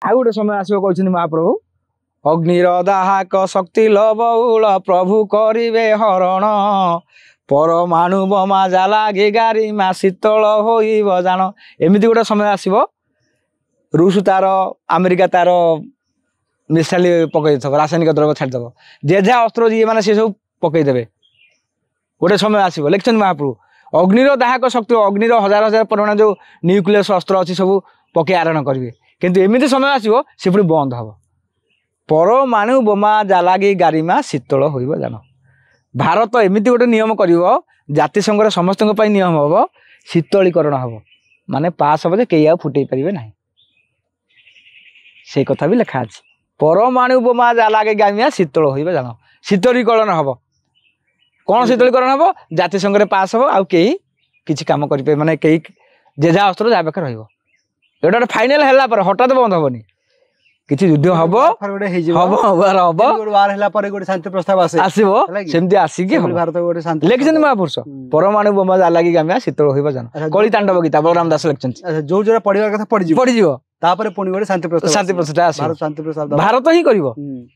ଆଉ ଗୋଟେ ସମୟ ଆସିବ କହିଛନ୍ତି ମହାପ୍ରଭୁ ଅଗ୍ନିର ଦାହାକ ଶକ୍ତି ବହୁଳ ପ୍ରଭୁ କରିବେ ହରଣ ପରମାଣୁ ବୋମା ଜାଲାଗି ଗାରିମା ଶୀତଳ ହୋଇବ ଜାଣ। ଏମିତି ଗୋଟେ ସମୟ ଆସିବ ରୁଷ ତାର ଆମେରିକା ତାର ମିସାଇଲ ପକେଇଦେବ ରାସାୟନିକ ଦ୍ରବ୍ୟ ଛାଡ଼ିଦେବ ଯେ ଯାହା ଅସ୍ତ୍ର ଯିଏ ମାନେ ସେ ସବୁ ପକେଇଦେବେ ଗୋଟେ ସମୟ ଆସିବ ଲେଖିଛନ୍ତି ମହାପ୍ରଭୁ ଅଗ୍ନିର ଦାହକ ଶକ୍ତି ଅଗ୍ନିର ହଜାର ହଜାର ପରିମାଣ ଯୋଉ ନ୍ୟୁକ୍ଲିୟସ୍ ଅସ୍ତ୍ର ଅଛି ସବୁ ପକେଇ ଆରୋହଣ କରିବେ କିନ୍ତୁ ଏମିତି ସମୟ ଆସିବ ସେ ପୁଣି ବନ୍ଦ ହବ ପରମାଣୁ ବୋମା ଜାଲାଗି ଗାରିମା ଶୀତଳ ହୋଇବ ଜାଣ। ଭାରତ ଏମିତି ଗୋଟେ ନିୟମ କରିବ ଜାତିସଂଘରେ ସମସ୍ତଙ୍କ ପାଇଁ ନିୟମ ହବ ଶୀତଳୀକରଣ ହବ ମାନେ ପାସ୍ ହବ ଯେ କେହି ଆଉ ଫୁଟେଇ ପାରିବେ ନାହିଁ ସେଇ କଥା ବି ଲେଖା ଅଛି ପରମାଣୁ ବୋମା ଜାଲାଗି ଗାରିମା ଶୀତଳ ହୋଇବ ଜାଣ। ଶୀତଳୀକରଣ ହବ କଣ ଶୀତଳୀକରଣ ହବ ଜାତିସଂଘରେ ପାସ୍ ହବ ଆଉ କେହି କିଛି କାମ କରିପାରିବେ ମାନେ କେହି ଯେ ଯାହା ଅସ୍ତ୍ର ଯାହା ପାଖରେ ରହିବ ଏଇଟା ଗୋଟେ ଫାଇନାଲ ହେଲା ପରେ ହଠାତ୍ ବନ୍ଦ ହବନି କିଛି ଯୁଦ୍ଧ ହବ ଆସିବ ସେମିତି ଆସିକି ଲେଖିଛନ୍ତି ମହାପୁରୁଷ ପରମାଣୁ ବୋମା ଜାଲାଗି ଗାରିମା ଶୀତଳ ହୋଇବ ଜାଣ। କଳି ତାଣ୍ଡବ ଗୀତା ବଳରାମ ଦାସ ଲେଖିଛନ୍ତି ଯୋଉ ଯୋଉଟା ପଢିବା କଥା ପଡିଯିବ ପଡିଯିବ ତାପରେ ପୁଣି ଗୋଟେ ଶାନ୍ତି ପ୍ରସ୍ତାବ ଆସିବ ଭାରତ ହିଁ କରିବ।